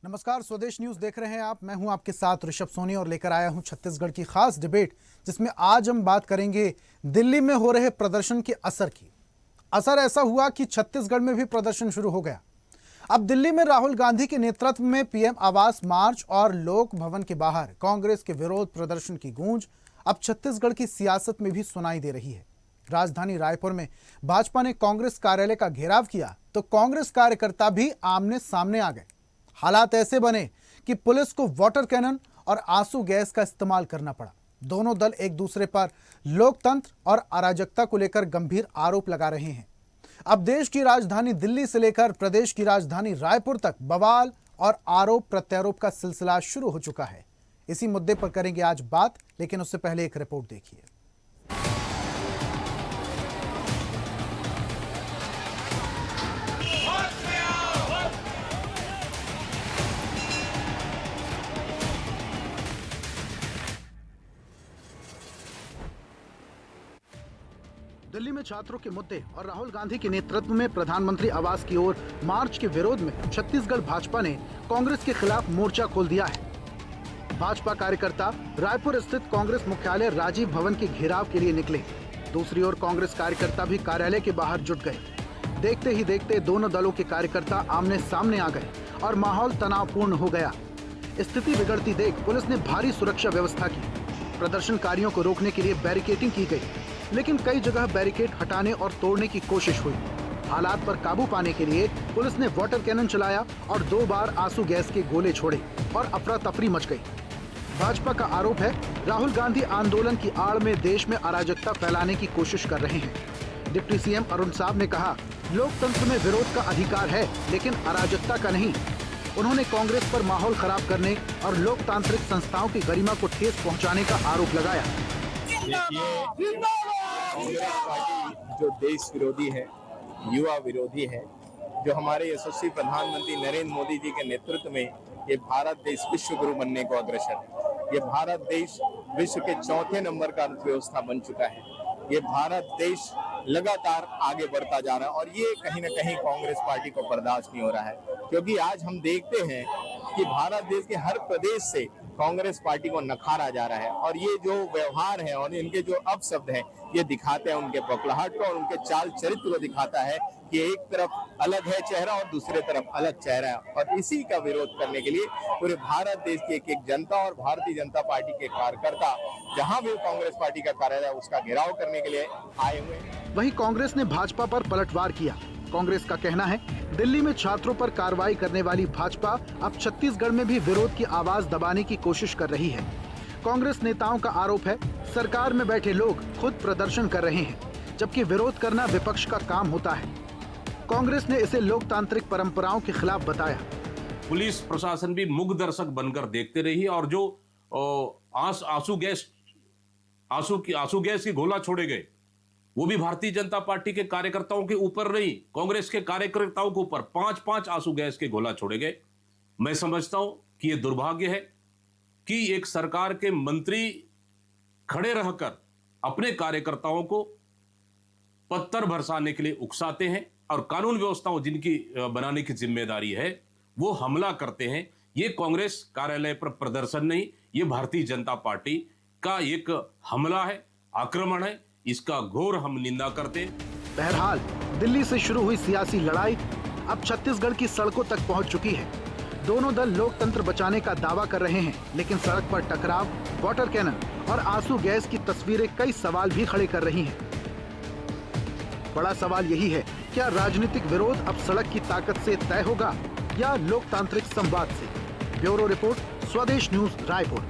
नमस्कार, स्वदेश न्यूज देख रहे हैं आप। मैं हूं आपके साथ ऋषभ सोनी और लेकर आया हूं छत्तीसगढ़ की खास डिबेट, जिसमें आज हम बात करेंगे दिल्ली में हो रहे प्रदर्शन के असर की। असर ऐसा हुआ कि छत्तीसगढ़ में भी प्रदर्शन शुरू हो गया। अब दिल्ली में राहुल गांधी के नेतृत्व में पीएम आवास मार्च और लोक भवन के बाहर कांग्रेस के विरोध प्रदर्शन की गूंज अब छत्तीसगढ़ की सियासत में भी सुनाई दे रही है। राजधानी रायपुर में भाजपा ने कांग्रेस कार्यालय का घेराव किया तो कांग्रेस कार्यकर्ता भी आमने सामने आ गए। हालात ऐसे बने कि पुलिस को वाटर कैनन और आंसू गैस का इस्तेमाल करना पड़ा। दोनों दल एक दूसरे पर लोकतंत्र और अराजकता को लेकर गंभीर आरोप लगा रहे हैं। अब देश की राजधानी दिल्ली से लेकर प्रदेश की राजधानी रायपुर तक बवाल और आरोप प्रत्यारोप का सिलसिला शुरू हो चुका है। इसी मुद्दे पर करेंगे आज बात, लेकिन उससे पहले एक रिपोर्ट देखिए। दिल्ली में छात्रों के मुद्दे और राहुल गांधी के नेतृत्व में प्रधानमंत्री आवास की ओर मार्च के विरोध में छत्तीसगढ़ भाजपा ने कांग्रेस के खिलाफ मोर्चा खोल दिया है। भाजपा कार्यकर्ता रायपुर स्थित कांग्रेस मुख्यालय राजीव भवन के घेराव के लिए निकले। दूसरी ओर कांग्रेस कार्यकर्ता भी कार्यालय के बाहर जुट गए। देखते ही देखते दोनों दलों के कार्यकर्ता आमने सामने आ गए और माहौल तनावपूर्ण हो गया। स्थिति बिगड़ती देख पुलिस ने भारी सुरक्षा व्यवस्था की। प्रदर्शनकारियों को रोकने के लिए बैरिकेडिंग की गई, लेकिन कई जगह बैरिकेड हटाने और तोड़ने की कोशिश हुई। हालात पर काबू पाने के लिए पुलिस ने वाटर कैनन चलाया और 2 बार आंसू गैस के गोले छोड़े और अफरा तफरी मच गई। भाजपा का आरोप है राहुल गांधी आंदोलन की आड़ में देश में अराजकता फैलाने की कोशिश कर रहे हैं। डिप्टी सीएम अरुण साहब ने कहा, लोकतंत्र में विरोध का अधिकार है, लेकिन अराजकता का नहीं। उन्होंने कांग्रेस पर माहौल खराब करने और लोकतांत्रिक संस्थाओं की गरिमा को ठेस पहुंचाने का आरोप लगाया। कांग्रेस पार्टी जो देश विरोधी है, युवा विरोधी है, जो हमारे यशस्वी प्रधानमंत्री नरेंद्र मोदी जी के नेतृत्व में ये भारत देश विश्व गुरु बनने को अग्रसर है। ये भारत देश विश्व के 4थे नंबर का अर्थव्यवस्था बन चुका है। ये भारत देश लगातार आगे बढ़ता जा रहा है और ये कहीं ना कहीं कांग्रेस पार्टी को बर्दाश्त नहीं हो रहा है, क्योंकि आज हम देखते हैं कि भारत देश के हर प्रदेश से कांग्रेस पार्टी को नकारा जा रहा है और ये जो व्यवहार है और इनके जो अपशब्द हैं, ये दिखाते हैं उनके बौखलाहट को और उनके चाल चरित्र को दिखाता है कि एक तरफ अलग है चेहरा और दूसरे तरफ अलग चेहरा है। और इसी का विरोध करने के लिए पूरे भारत देश की एक एक जनता और भारतीय जनता पार्टी के कार्यकर्ता जहां भी कांग्रेस पार्टी का कार्यालय है उसका घेराव करने के लिए आए हुए हैं। वहीं कांग्रेस ने भाजपा पर पलटवार किया। कांग्रेस का कहना है, दिल्ली में छात्रों पर कार्रवाई करने वाली भाजपा अब छत्तीसगढ़ में भी विरोध की आवाज दबाने की कोशिश कर रही है। कांग्रेस नेताओं का आरोप है, सरकार में बैठे लोग खुद प्रदर्शन कर रहे हैं, जबकि विरोध करना विपक्ष का काम होता है। कांग्रेस ने इसे लोकतांत्रिक परंपराओं के खिलाफ बताया। पुलिस प्रशासन भी मूक दर्शक बनकर देखते रही और जो आंसू गैस की गोला छोड़े गए, वो भी भारतीय जनता पार्टी के कार्यकर्ताओं के ऊपर नहीं, कांग्रेस के कार्यकर्ताओं के ऊपर 5-5 आंसू गैस के गोला छोड़े गए। मैं समझता हूं कि यह दुर्भाग्य है कि एक सरकार के मंत्री खड़े रहकर अपने कार्यकर्ताओं को पत्थर बरसाने के लिए उकसाते हैं और कानून व्यवस्थाओं जिनकी बनाने की जिम्मेदारी है वो हमला करते हैं। ये कांग्रेस कार्यालय पर प्रदर्शन नहीं, ये भारतीय जनता पार्टी का एक हमला है, आक्रमण है। इसका घोर हम निंदा करते। बहरहाल दिल्ली से शुरू हुई सियासी लड़ाई अब छत्तीसगढ़ की सड़कों तक पहुंच चुकी है। दोनों दल लोकतंत्र बचाने का दावा कर रहे हैं, लेकिन सड़क पर टकराव, वाटर कैनन और आंसू गैस की तस्वीरें कई सवाल भी खड़े कर रही हैं। बड़ा सवाल यही है, क्या राजनीतिक विरोध अब सड़क की ताकत से तय होगा या लोकतांत्रिक संवाद से? ब्यूरो रिपोर्ट, स्वदेश न्यूज, रायपुर।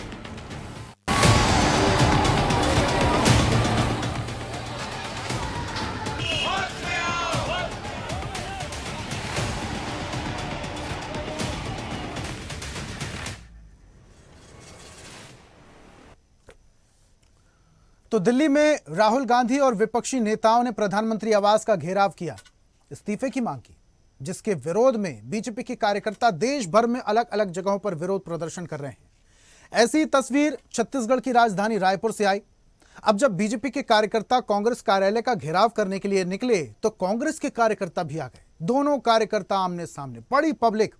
तो दिल्ली में राहुल गांधी और विपक्षी नेताओं ने प्रधानमंत्री आवास का घेराव किया, इस्तीफे की मांग की, जिसके विरोध में बीजेपी के कार्यकर्ता देश भर में अलग अलग जगहों पर विरोध प्रदर्शन कर रहे हैं। ऐसी तस्वीर छत्तीसगढ़ की राजधानी रायपुर से आई। अब जब बीजेपी के कार्यकर्ता कांग्रेस कार्यालय का घेराव करने के लिए निकले तो कांग्रेस के कार्यकर्ता भी आ गए। दोनों कार्यकर्ता आमने सामने, बड़ी पब्लिक।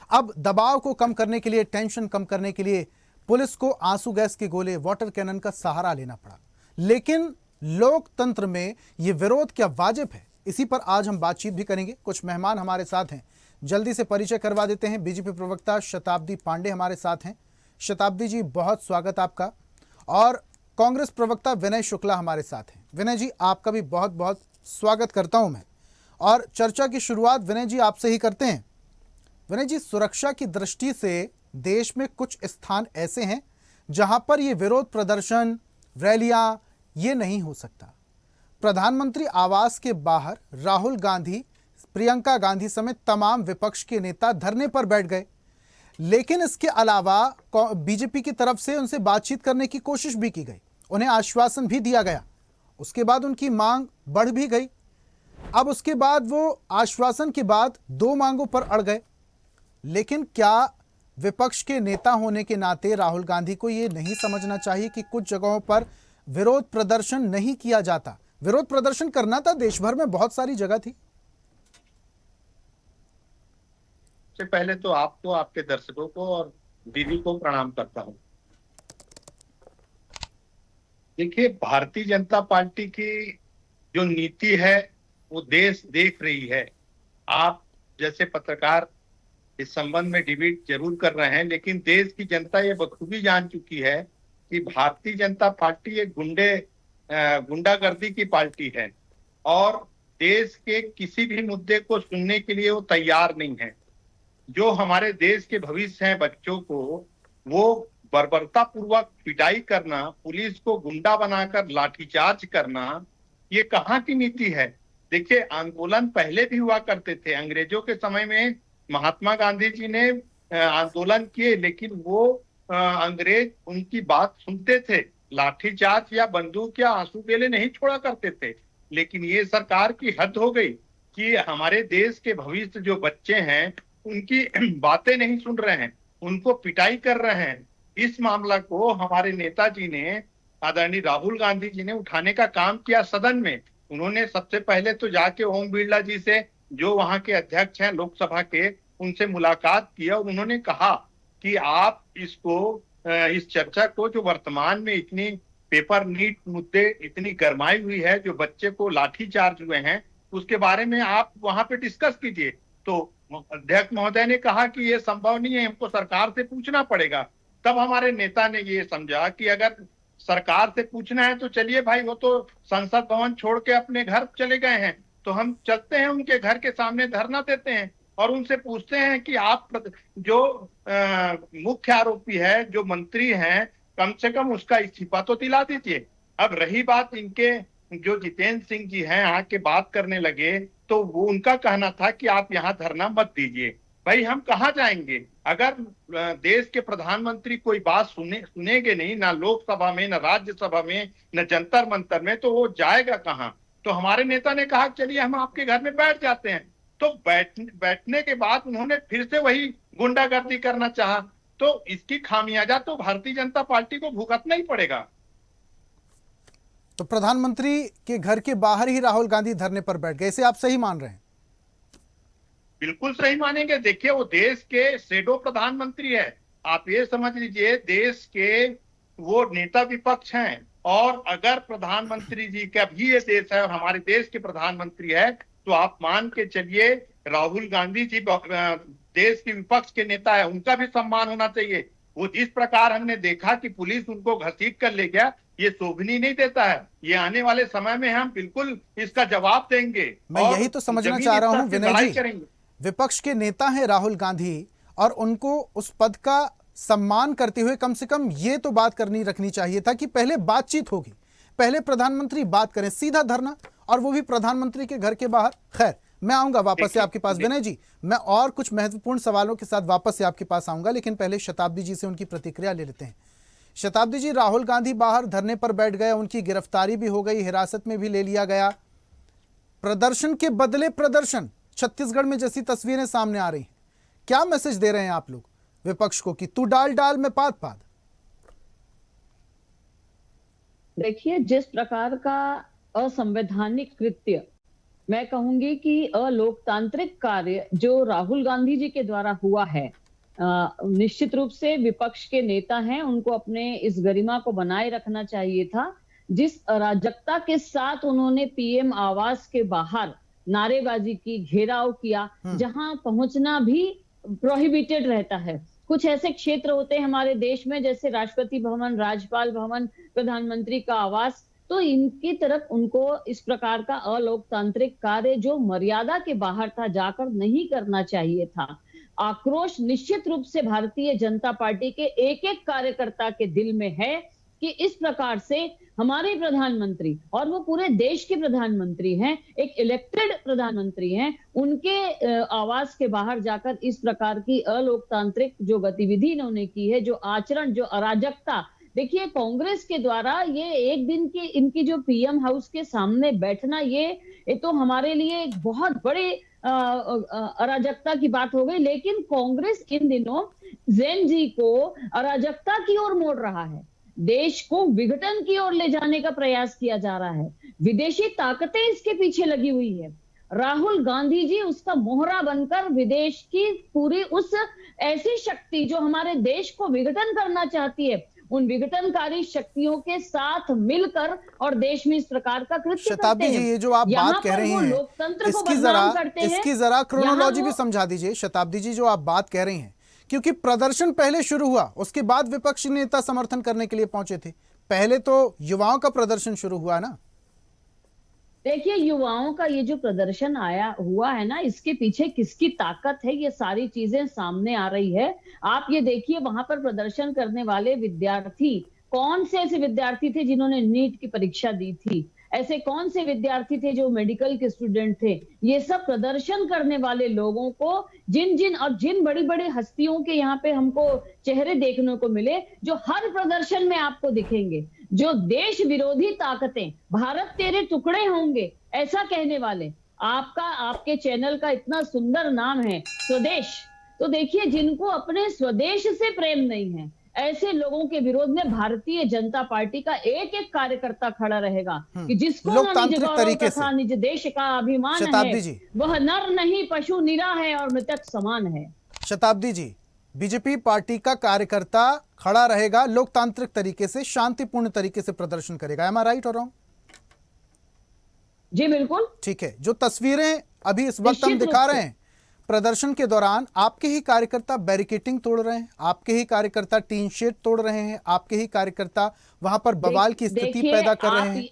अब दबाव को कम करने के लिए, टेंशन कम करने के लिए पुलिस को आंसू गैस के गोले, वाटर कैनन का सहारा लेना पड़ा। लेकिन लोकतंत्र में यह विरोध क्या वाजिब है, इसी पर आज हम बातचीत भी करेंगे। कुछ मेहमान हमारे साथ हैं, जल्दी से परिचय करवा देते हैं। बीजेपी प्रवक्ता शताब्दी पांडे हमारे साथ हैं। शताब्दी जी, बहुत स्वागत आपका। और कांग्रेस प्रवक्ता विनय शुक्ला हमारे साथ हैं। विनय जी, आपका भी बहुत बहुत स्वागत करता हूं मैं। और चर्चा की शुरुआत विनय जी आपसे ही करते हैं। विनय जी, सुरक्षा की दृष्टि से देश में कुछ स्थान ऐसे हैं जहां पर ये विरोध प्रदर्शन, रैलियां ये नहीं हो सकता। प्रधानमंत्री आवास के बाहर राहुल गांधी, प्रियंका गांधी समेत तमाम विपक्ष के नेता धरने पर बैठ गए, लेकिन इसके अलावा बीजेपी की तरफ से उनसे बातचीत करने की कोशिश भी की गई, उन्हें आश्वासन भी दिया गया। उसके बाद उनकी मांग बढ़ भी गई। अब उसके बाद वो आश्वासन के बाद दो मांगों पर अड़ गए। लेकिन क्या विपक्ष के नेता होने के नाते राहुल गांधी को यह नहीं समझना चाहिए कि कुछ जगहों पर विरोध प्रदर्शन नहीं किया जाता? विरोध प्रदर्शन करना था, देश भर में बहुत सारी जगह थी। सबसे पहले तो आपको, आपके दर्शकों को और दीदी को प्रणाम करता हूं। देखिए, भारतीय जनता पार्टी की जो नीति है वो देश देख रही है। आप जैसे पत्रकार इस संबंध में डिबेट जरूर कर रहे हैं, लेकिन देश की जनता ये बखूबी जान चुकी है कि भारतीय जनता पार्टी एक गुंडागर्दी की पार्टी है और देश के किसी भी मुद्दे को सुनने के लिए वो तैयार नहीं है। जो हमारे देश के भविष्य हैं, बच्चों को वो बर्बरता पूर्वक पिटाई करना, पुलिस को गुंडा बनाकर लाठीचार्ज करना, ये कहाँ की नीति है? देखिए, आंदोलन पहले भी हुआ करते थे। अंग्रेजों के समय में महात्मा गांधी जी ने आंदोलन किए, लेकिन वो अंग्रेज उनकी बात सुनते थे, लाठीचार्ज या बंदूक या आंसू गैले नहीं छोड़ा करते थे। लेकिन ये सरकार की हद हो गई कि हमारे देश के भविष्य जो बच्चे हैं उनकी बातें नहीं सुन रहे हैं, उनको पिटाई कर रहे हैं। इस मामला को हमारे नेताजी ने, आदरणीय राहुल गांधी जी ने उठाने का काम किया सदन में। उन्होंने सबसे पहले तो जाके ओम बिरला जी से, जो वहां के अध्यक्ष हैं लोकसभा के, उनसे मुलाकात किया और उन्होंने कहा कि आप इस चर्चा को, जो वर्तमान में इतनी पेपर नीट मुद्दे इतनी गरमाई हुई है, जो बच्चे को लाठीचार्ज हुए हैं, उसके बारे में आप वहां पे डिस्कस कीजिए। तो अध्यक्ष महोदय ने कहा कि ये संभव नहीं है, हमको सरकार से पूछना पड़ेगा। तब हमारे नेता ने ये समझा कि अगर सरकार से पूछना है तो चलिए भाई, वो तो संसद भवन छोड़ के अपने घर चले गए हैं, तो हम चलते हैं उनके घर के सामने धरना देते हैं और उनसे पूछते हैं कि आप जो मुख्य आरोपी है, जो मंत्री हैं, कम से कम उसका इस्तीफा तो दिला दीजिए। अब रही बात इनके जो जितेंद्र सिंह जी हैं, आके बात करने लगे, तो वो उनका कहना था कि आप यहाँ धरना मत दीजिए। भाई, हम कहाँ जाएंगे? अगर देश के प्रधानमंत्री कोई बात सुनेंगे नहीं, ना लोकसभा में, ना राज्यसभा में, ना जंतर मंतर में, तो वो जाएगा कहाँ? तो हमारे नेता ने कहा चलिए हम आपके घर में बैठ जाते हैं। तो बैठने के बाद उन्होंने फिर से वही गुंडागर्दी करना चाहा। तो इसकी खामियाजा तो भारतीय जनता पार्टी को भुगतना ही पड़ेगा। तो प्रधानमंत्री के घर के बाहर ही राहुल गांधी धरने पर बैठ गए, इसे आप सही मान रहे हैं? बिल्कुल सही मानेंगे। देखिए, वो देश के शैडो प्रधानमंत्री है। आप ये समझ लीजिए, देश के वो नेता विपक्ष हैं। और अगर प्रधानमंत्री जी का भी ये देश है और हमारे देश के प्रधानमंत्री है, तो आप मान के चलिए राहुल गांधी जी देश के विपक्ष के नेता है, उनका भी सम्मान होना चाहिए। वो जिस प्रकार हमने देखा कि पुलिस उनको घसीट कर ले गया, ये शोभनीय नहीं देता है। ये आने वाले समय में हम बिल्कुल इसका जवाब देंगे। मैं यही तो समझना चाह रहा हूं विनय जी, विपक्ष के नेता हैं राहुल गांधी, और उनको उस पद का सम्मान करते हुए कम से कम ये तो बात रखनी चाहिए था कि पहले बातचीत होगी, पहले प्रधानमंत्री बात करें, सीधा धरना, और वो भी प्रधानमंत्री के घर के बाहर। खैर, मैं आऊंगा वापस से आपके पास विनय जी, मैं और कुछ महत्वपूर्ण सवालों के साथ वापस से आपके पास आऊंगा, लेकिन पहले शताब्दी जी से उनकी प्रतिक्रिया ले लेते हैं। शताब्दी जी, राहुल गांधी बाहर धरने पर बैठ गए, उनकी गिरफ्तारी भी हो गई, हिरासत में भी ले लिया गया। प्रदर्शन के बदले प्रदर्शन, छत्तीसगढ़ में जैसी तस्वीरें सामने आ रही हैं, क्या मैसेज दे रहे हैं आप लोग विपक्ष को कि तू डाल डाल में पाद पाद? देखिए, जिस प्रकार का असंवैधानिक कृत्य, मैं कहूंगी कि अलोकतांत्रिक कार्य जो राहुल गांधी जी के द्वारा हुआ है, निश्चित रूप से विपक्ष के नेता हैं, उनको अपने इस गरिमा को बनाए रखना चाहिए था। जिस अराजकता के साथ उन्होंने पीएम आवास के बाहर नारेबाजी की, घेराव किया, जहां पहुंचना भी प्रोहिबिटेड रहता है। कुछ ऐसे क्षेत्र होते हैं हमारे देश में, जैसे राष्ट्रपति भवन, राज्यपाल भवन, प्रधानमंत्री का आवास, तो इनकी तरफ उनको इस प्रकार का अलोकतांत्रिक कार्य जो मर्यादा के बाहर था, जाकर नहीं करना चाहिए था। आक्रोश निश्चित रूप से भारतीय जनता पार्टी के एक एक कार्यकर्ता के दिल में है कि इस प्रकार से हमारे प्रधानमंत्री, और वो पूरे देश के प्रधानमंत्री हैं, एक इलेक्टेड प्रधानमंत्री हैं, उनके आवास के बाहर जाकर इस प्रकार की अलोकतांत्रिक जो गतिविधि इन्होंने की है, जो आचरण, जो अराजकता। देखिए, कांग्रेस के द्वारा ये एक दिन की इनकी जो पीएम हाउस के सामने बैठना, ये तो हमारे लिए एक बहुत बड़े अराजकता की बात हो गई। लेकिन कांग्रेस इन दिनों जैन जी को अराजकता की ओर मोड़ रहा है, देश को विघटन की ओर ले जाने का प्रयास किया जा रहा है। विदेशी ताकतें इसके पीछे लगी हुई है। राहुल गांधी जी उसका मोहरा बनकर विदेश की पूरी उस ऐसी शक्ति जो हमारे देश को विघटन करना चाहती है, उन विघटनकारी शक्तियों के साथ मिलकर और देश में इस प्रकार का कृत्य करते शताब्दी हैं। जी, ये जो आप बात कह रही हैं, इसकी जरा क्रोनोलॉजी भी समझा दीजिए। शताब्दी जी, जो आप बात कह रही हैं, क्योंकि प्रदर्शन पहले शुरू हुआ, उसके बाद विपक्षी नेता समर्थन करने के लिए पहुंचे थे। पहले तो युवाओं का प्रदर्शन शुरू हुआ ना। देखिए, युवाओं का ये जो प्रदर्शन आया हुआ है ना, इसके पीछे किसकी ताकत है, ये सारी चीजें सामने आ रही है। आप ये देखिए, वहां पर प्रदर्शन करने वाले विद्यार्थी, कौन से ऐसे विद्यार्थी थे जिन्होंने नीट की परीक्षा दी थी, ऐसे कौन से विद्यार्थी थे जो मेडिकल के स्टूडेंट थे। ये सब प्रदर्शन करने वाले लोगों को जिन बड़ी बड़ी हस्तियों के यहाँ पे हमको चेहरे देखने को मिले, जो हर प्रदर्शन में आपको दिखेंगे, जो देश विरोधी ताकतें, भारत तेरे टुकड़े होंगे ऐसा कहने वाले। आपके चैनल का इतना सुंदर नाम है स्वदेश, तो देखिए, जिनको अपने स्वदेश से प्रेम नहीं है, ऐसे लोगों के विरोध में भारतीय जनता पार्टी का एक एक कार्यकर्ता खड़ा रहेगा कि जिसको निज गौरव तथा निज देश का अभिमान है, वह नर नहीं पशु निरा है और मृतक समान है। शताब्दी जी, बीजेपी पार्टी का कार्यकर्ता खड़ा रहेगा, लोकतांत्रिक तरीके से, शांतिपूर्ण तरीके से प्रदर्शन करेगा। एम आई राइट और रॉन्ग? जी बिल्कुल ठीक है। जो तस्वीरें अभी इस वक्त हम दिखा रहे हैं, प्रदर्शन के दौरान आपके ही कार्यकर्ता बैरिकेटिंग तोड़ रहे हैं, आपके ही कार्यकर्ता टीन शेड तोड़ रहे हैं, आपके ही कार्यकर्ता वहां पर बवाल की स्थिति पैदा कर रहे हैं।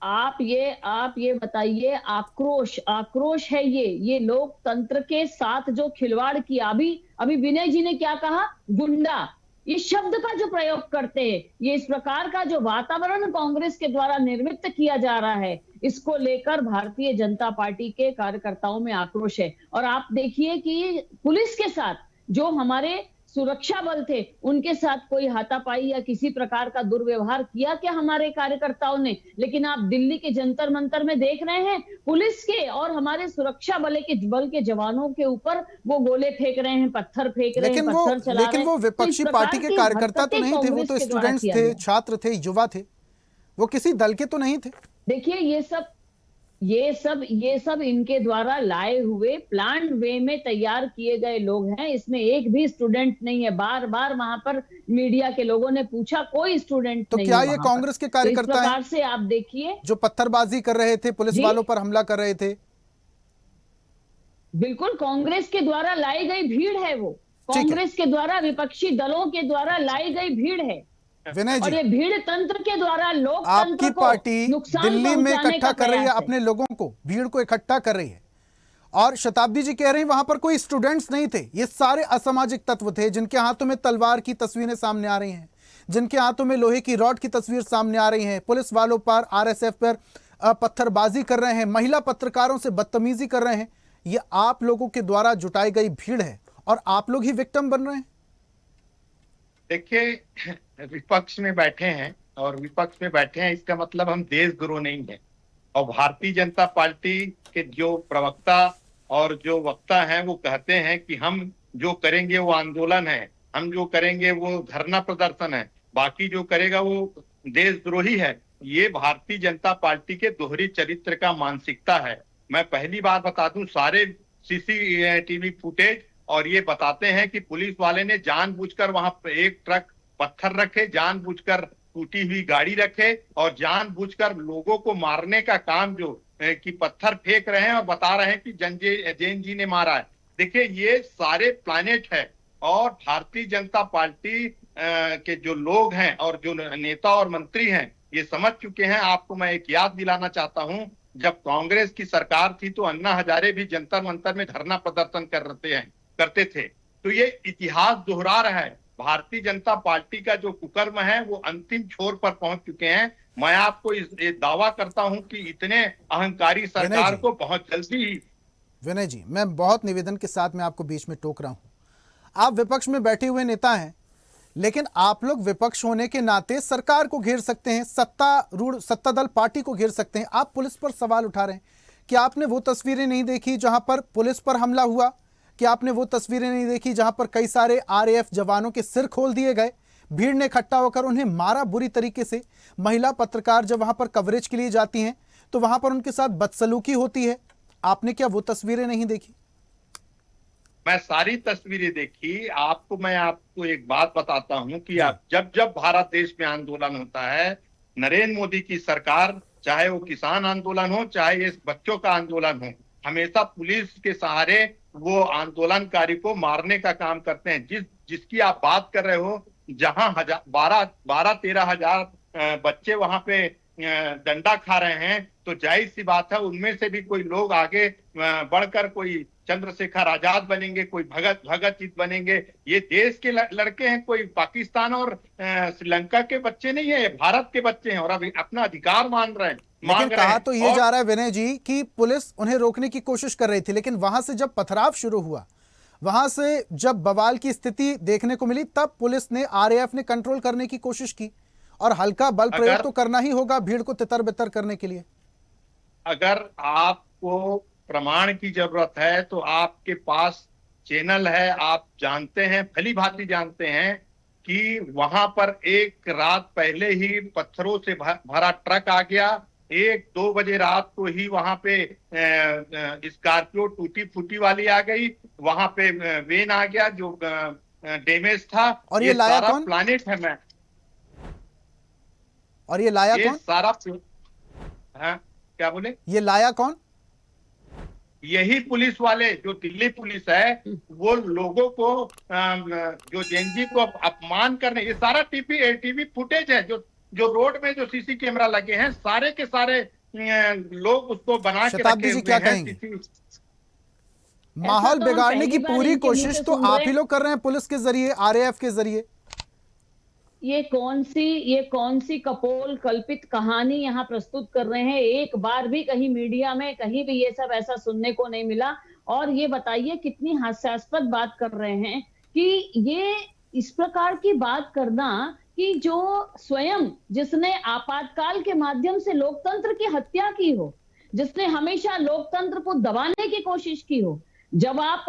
आप ये बताइए, आक्रोश है ये लोकतंत्र के साथ जो खिलवाड़ किया। अभी विनय जी ने क्या कहा? गुंडा, ये शब्द का जो प्रयोग करते हैं, ये इस प्रकार का जो वातावरण कांग्रेस के द्वारा निर्मित किया जा रहा है, इसको लेकर भारतीय जनता पार्टी के कार्यकर्ताओं में आक्रोश है। और आप देखिए कि पुलिस के साथ जो हमारे सुरक्षा बल थे, उनके साथ कोई हाथापाई या किसी प्रकार का दुर्व्यवहार किया क्या हमारे कार्यकर्ताओं ने? लेकिन आप दिल्ली के जंतर मंतर में देख रहे हैं, पुलिस के और हमारे सुरक्षा बल के जवानों के ऊपर वो गोले फेंक रहे हैं, पत्थर फेंक रहे हैं, पत्थर चला रहे हैं। लेकिन वो विपक्षी पार्टी के कार्यकर्ता तो नहीं थे, वो तो स्टूडेंट्स थे, छात्र थे, युवा थे, वो किसी दल के तो नहीं थे। देखिए, ये सब इनके द्वारा लाए हुए प्लान वे में तैयार किए गए लोग हैं। इसमें एक भी स्टूडेंट नहीं है। बार बार वहां पर मीडिया के लोगों ने पूछा, कोई स्टूडेंट तो नहीं क्या है। ये कांग्रेस के कार्यकर्ता हैं? से आप देखिए, जो पत्थरबाजी कर रहे थे, पुलिस वालों पर हमला कर रहे थे। बिल्कुल, कांग्रेस के द्वारा लाई गई भीड़ है वो, कांग्रेस के द्वारा, विपक्षी दलों के द्वारा लाई गई भीड़ है। विनय जी, और ये भीड़ तंत्र के द्वारा लोकतंत्र आपकी पार्टी दिल्ली में इकट्ठा कर रही है अपने लोगों को, भीड़ को इकट्ठा कर रही है, और शताब्दी जी कह रही है वहां पर कोई स्टूडेंट्स नहीं थे, ये सारे असामाजिक तत्व थे जिनके हाथों में तलवार की तस्वीरें सामने आ रही हैं, जिनके हाथों में लोहे की रॉड की तस्वीर सामने आ रही है, पुलिस वालों पर, आरएसएफ पर पत्थरबाजी कर रहे हैं, महिला पत्रकारों से बदतमीजी कर रहे हैं। ये आप लोगों के द्वारा जुटाई गई भीड़ है और आप लोग ही विक्टिम बन रहे हैं। देखिए, विपक्ष में बैठे हैं और विपक्ष में बैठे हैं, इसका मतलब हम देशद्रोह नहीं है। और भारतीय जनता पार्टी के जो प्रवक्ता और जो वक्ता हैं, वो कहते हैं कि हम जो करेंगे वो आंदोलन है, हम जो करेंगे वो धरना प्रदर्शन है, बाकी जो करेगा वो देशद्रोही है। ये भारतीय जनता पार्टी के दोहरी चरित्र का मानसिकता है। मैं पहली बात बता दूं, सारे सीसीटीवी फुटेज और ये बताते हैं कि पुलिस वाले ने जानबूझकर वहां पे एक ट्रक पत्थर रखे, जानबूझकर टूटी हुई गाड़ी रखे और जानबूझकर लोगों को मारने का काम जो कि पत्थर फेंक रहे हैं और बता रहे हैं कि जैन जी ने मारा है। देखिए ये सारे प्लानेट है और भारतीय जनता पार्टी के जो लोग हैं और जो नेता और मंत्री हैं ये समझ चुके हैं। आपको मैं एक याद दिलाना चाहता हूं, जब कांग्रेस की सरकार थी तो अन्ना हजारे भी जंतर मंतर में धरना प्रदर्शन करते थे। तो ये इतिहास दोहरा रहा है। भारतीय जनता पार्टी का जो कुकर्म है वो अंतिम छोर पर पहुंच चुके हैं। मैं आपको ये दावा करता हूं कि इतने अहंकारी सरकार को बहुत जल्दी ही। विनय जी, मैं बहुत निवेदन के साथ में आपको बीच में टोक रहा हूं। आप विपक्ष में बैठे हुए नेता हैं, लेकिन आप लोग विपक्ष होने के नाते सरकार को घेर सकते हैं, सत्ता दल पार्टी को घेर सकते हैं। आप पुलिस पर सवाल उठा रहे हैं कि आपने वो तस्वीरें नहीं देखी जहां पर पुलिस पर हमला हुआ, कि आपने वो तस्वीरें नहीं देखी जहां पर कई सारे आरएएफ जवानों के सिर खोल दिए गए, भीड़ ने इकट्ठा होकर उन्हें मारा बुरी तरीके से। महिला पत्रकार जब वहां पर कवरेज के लिए जाती हैं तो वहां पर उनके साथ बदसलूकी होती है। आपने क्या वो तस्वीरें नहीं देखी? मैं सारी तस्वीरें देखी। मैं आपको एक बात बताता हूं कि आप जब भारत देश में आंदोलन होता है, नरेंद्र मोदी की सरकार, चाहे वो किसान आंदोलन हो चाहे ये बच्चों का आंदोलन हो, हमेशा पुलिस के सहारे वो आंदोलनकारी को मारने का काम करते हैं। जिसकी आप बात कर रहे हो, जहां 12-13 हजार बच्चे वहां पे डंडा खा रहे हैं, तो जाहिर सी बात है उनमें से भी कोई लोग आगे बढ़कर कोई चंद्रशेखर आजाद बनेंगे, कोई भगत सिंह बनेंगे। ये देश के लड़के हैं, कोई पाकिस्तान और श्रीलंका के बच्चे नहीं है, ये भारत के बच्चे हैं और अभी अपना अधिकार मान रहे हैं। लेकिन कहा तो ये जा रहा है विनय जी कि पुलिस उन्हें रोकने की कोशिश कर रही थी, लेकिन वहां से जब पथराव शुरू हुआ, वहां से जब बवाल की स्थिति देखने को मिली, तब पुलिस ने, आरएएफ ने कंट्रोल करने की कोशिश की और हल्का बल प्रयोग तो करना ही होगा भीड़ को तितर बितर करने के लिए। अगर आपको प्रमाण की जरूरत है तो आपके पास चैनल है, आप जानते हैं, भली भांति जानते हैं कि वहां पर एक रात पहले ही पत्थरों से भरा ट्रक आ गया। 1-2 बजे रात को ही वहां पे स्कॉर्पियो टूटी फूटी वाली आ गई, वहां पे वेन आ गया जो डैमेज था। और ये लाया कौन? प्लानेट है मैं। और ये लाया कौन? सारा हाँ, क्या बोले? ये लाया कौन? यही पुलिस वाले, जो दिल्ली पुलिस है, वो लोगों को जो जैन को अपमान करने, ये सारा टीवी फुटेज है जो रोड में जो सीसी कैमरा लगे हैं, सारे के सारे लोग उसको बना के रखे हुए हैं। माहौल बिगाड़ने की पूरी कोशिश तो आप ही लोग कर रहे हैं, पुलिस के जरिए, आरएएफ के जरिए। ये कौन सी कपोल कल्पित कहानी यहाँ प्रस्तुत कर रहे हैं? एक बार भी कहीं मीडिया में कहीं भी ये सब ऐसा सुनने को नहीं मिला। और ये बताइए कितनी हास्यास्पद बात कर रहे हैं कि ये इस प्रकार की बात करना कि जो स्वयं जिसने आपातकाल के माध्यम से लोकतंत्र की हत्या की हो, जिसने हमेशा लोकतंत्र को दबाने की कोशिश की हो, जब आप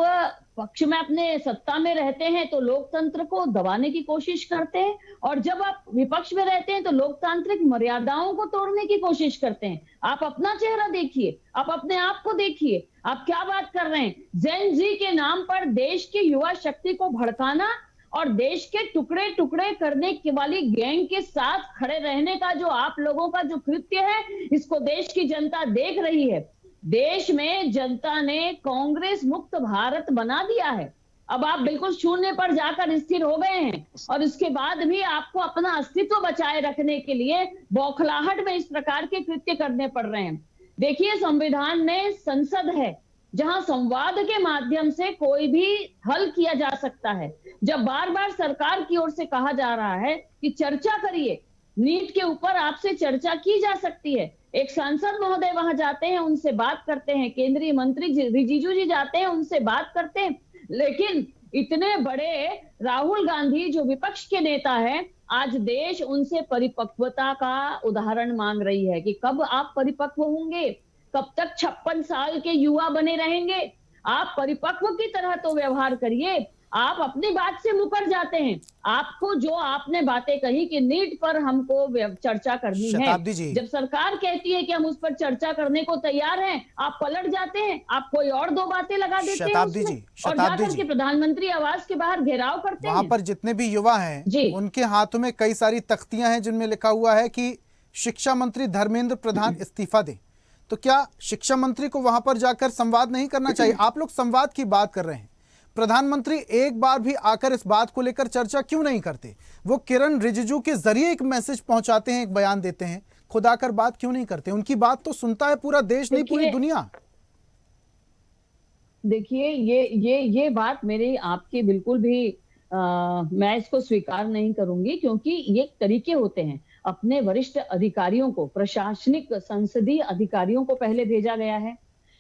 पक्ष में अपने सत्ता में रहते हैं तो लोकतंत्र को दबाने की कोशिश करते हैं, और जब आप विपक्ष में रहते हैं तो लोकतांत्रिक मर्यादाओं को तोड़ने की कोशिश करते हैं। आप अपना चेहरा देखिए, आप अपने आप को देखिए, आप क्या बात कर रहे हैं? जेन जी के नाम पर देश की युवा शक्ति को भड़काना और देश के टुकड़े टुकड़े करने की वाली गैंग के साथ खड़े रहने का जो आप लोगों का जो कृत्य है, इसको देश की जनता देख रही है। देश में जनता ने कांग्रेस मुक्त भारत बना दिया है। अब आप बिल्कुल शून्य पर जाकर स्थिर हो गए हैं और इसके बाद भी आपको अपना अस्तित्व बचाए रखने के लिए बौखलाहट में इस प्रकार के कृत्य करने पड़ रहे हैं। देखिए, संविधान में संसद है जहां संवाद के माध्यम से कोई भी हल किया जा सकता है। जब बार बार सरकार की ओर से कहा जा रहा है कि चर्चा करिए, नीट के ऊपर आपसे चर्चा की जा सकती है, एक सांसद महोदय वहां जाते हैं, उनसे बात करते हैं, केंद्रीय मंत्री रिजिजू जी जाते हैं, उनसे बात करते हैं, लेकिन इतने बड़े राहुल गांधी जो विपक्ष के नेता हैं, आज देश उनसे परिपक्वता का उदाहरण मांग रही है कि कब आप परिपक्व होंगे, कब तक 56 साल के युवा बने रहेंगे? आप परिपक्व की तरह तो व्यवहार करिए। आप अपनी बात से मुकर जाते हैं। आपको जो आपने बातें कही कि नीट पर हमको चर्चा करनी है, जब सरकार कहती है कि हम उस पर चर्चा करने को तैयार हैं, आप पलट जाते हैं, आप कोई और दो बातें लगा देते हैं उसमें, और जाकर के प्रधानमंत्री आवास के बाहर घेराव करते हैं। वहां पर जितने भी युवा हैं उनके हाथों में कई सारी तख्तियां हैं जिनमें लिखा हुआ है कि शिक्षा मंत्री धर्मेंद्र प्रधान इस्तीफा दें। तो क्या शिक्षा मंत्री को वहां पर जाकर संवाद नहीं करना चाहिए? आप लोग संवाद की बात कर रहे हैं, प्रधानमंत्री एक बार भी आकर इस बात को लेकर चर्चा क्यों नहीं करते? वो किरण रिजिजू के जरिए एक मैसेज पहुंचाते हैं, एक बयान देते हैं, खुद आकर बात क्यों नहीं करते? उनकी बात तो सुनता है पूरा देश, नहीं पूरी दुनिया। देखिए, ये बात मेरी आपकी बिल्कुल भी मैं इसको स्वीकार नहीं करूंगी, क्योंकि ये तरीके होते हैं। अपने वरिष्ठ अधिकारियों को, प्रशासनिक संसदीय अधिकारियों को पहले भेजा गया है,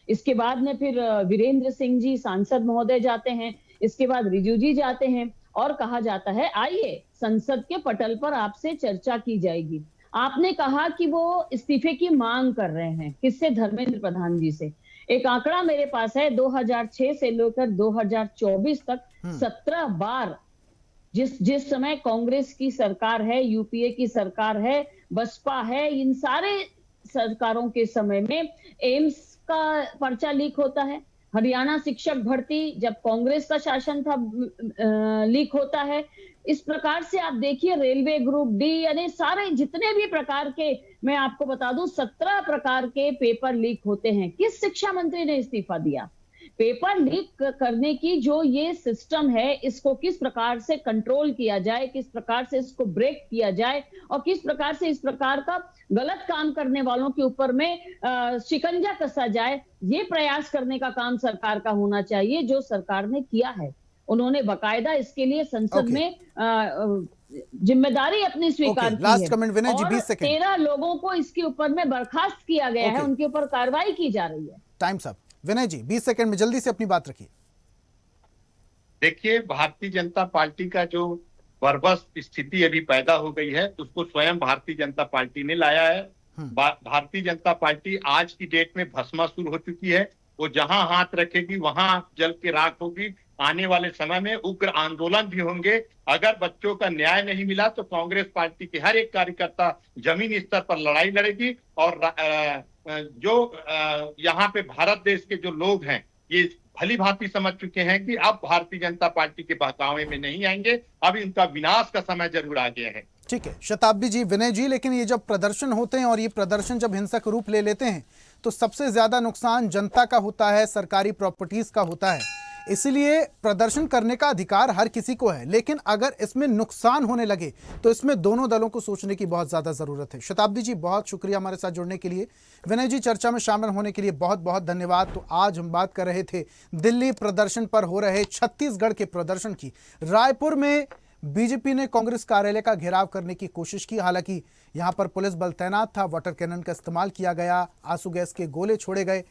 इसके बाद में फिर वीरेंद्र सिंह जी सांसद महोदय जाते हैं, इसके बाद रिजू जी जाते हैं और कहा जाता है आइए संसद के पटल पर आपसे चर्चा की जाएगी। आपने कहा कि वो इस्तीफे की मांग कर रहे हैं, किससे? धर्मेंद्र प्रधान जी से। एक आंकड़ा मेरे पास है, 2006 से लेकर 2024 तक 17 बार जिस समय कांग्रेस की सरकार है, यूपीए की सरकार है, बसपा है, इन सारे सरकारों के समय में एम्स का पर्चा लीक होता है। हरियाणा शिक्षक भर्ती जब कांग्रेस का शासन था लीक होता है। इस प्रकार से आप देखिए, रेलवे ग्रुप डी, यानी सारे जितने भी प्रकार के, मैं आपको बता दूं 17 प्रकार के पेपर लीक होते हैं। किस शिक्षा मंत्री ने इस्तीफा दिया? पेपर लीक करने की जो ये सिस्टम है, इसको किस प्रकार से कंट्रोल किया जाए, किस प्रकार से इसको ब्रेक किया जाए और किस प्रकार से इस प्रकार का गलत काम करने वालों के ऊपर में शिकंजा कसा जाए, ये प्रयास करने का काम सरकार का होना चाहिए, जो सरकार ने किया है। उन्होंने बकायदा इसके लिए संसद में जिम्मेदारी अपनी स्वीकार की है और 13 लोगों को इसके ऊपर में बर्खास्त किया गया है, उनके ऊपर कार्रवाई की जा रही है। टाइम साहब, विनय जी 20 सेकंड में जल्दी से अपनी बात रखिए। देखिए, भारतीय जनता पार्टी का जो बर्बस स्थिति अभी पैदा हो गई है, उसको स्वयं भारतीय जनता पार्टी ने लाया है। भारतीय जनता पार्टी आज की डेट में भस्मासुर हो चुकी है। वो जहां हाथ रखेगी वहां जल के राख होगी। आने वाले समय में उग्र आंदोलन भी होंगे। अगर बच्चों का न्याय नहीं मिला तो कांग्रेस पार्टी के हर एक कार्यकर्ता जमीनी स्तर पर लड़ाई लड़ेगी और जो यहाँ पे भारत देश के जो लोग हैं, ये भली भांति समझ चुके हैं कि अब भारतीय जनता पार्टी के बहकावे में नहीं आएंगे, अब इनका विनाश का समय जरूर आ गया है। ठीक है शताब्दी जी, विनय जी, लेकिन ये जब प्रदर्शन होते हैं और ये प्रदर्शन जब हिंसक रूप ले लेते हैं तो सबसे ज्यादा नुकसान जनता का होता है, सरकारी प्रॉपर्टीज का होता है। इसलिए प्रदर्शन करने का अधिकार हर किसी को है, लेकिन अगर इसमें नुकसान होने लगे तो इसमें दोनों दलों को सोचने की बहुत ज्यादा जरूरत है। शताब्दी जी, बहुत शुक्रिया हमारे साथ जुड़ने के लिए। विनय जी, चर्चा में शामिल होने के लिए बहुत बहुत धन्यवाद। तो आज हम बात कर रहे थे दिल्ली प्रदर्शन पर हो रहे छत्तीसगढ़ के प्रदर्शन की। रायपुर में बीजेपी ने कांग्रेस कार्यालय का घेराव करने की कोशिश की। हालांकि यहां पर पुलिस बल तैनात था, वाटर कैनन का इस्तेमाल किया गया, आंसू गैस के गोले छोड़े गए।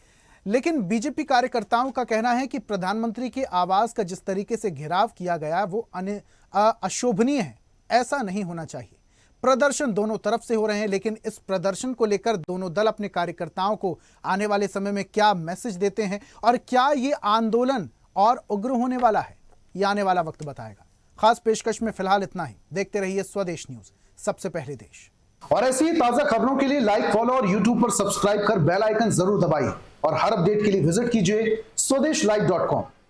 लेकिन बीजेपी कार्यकर्ताओं का कहना है कि प्रधानमंत्री के आवास का जिस तरीके से घेराव किया गया वो अशोभनीय है, ऐसा नहीं होना चाहिए। प्रदर्शन दोनों तरफ से हो रहे हैं, लेकिन इस प्रदर्शन को लेकर दोनों दल अपने कार्यकर्ताओं को आने वाले समय में क्या मैसेज देते हैं और क्या ये आंदोलन और उग्र होने वाला है, ये आने वाला वक्त बताएगा। खास पेशकश में फिलहाल इतना ही। देखते रहिए स्वदेश न्यूज, सबसे पहले देश। और ऐसी ही ताजा खबरों के लिए लाइक, फॉलो और यूट्यूब पर सब्सक्राइब कर बेल आइकन जरूर दबाइए और हर अपडेट के लिए विजिट कीजिए स्वदेशलाइव.com।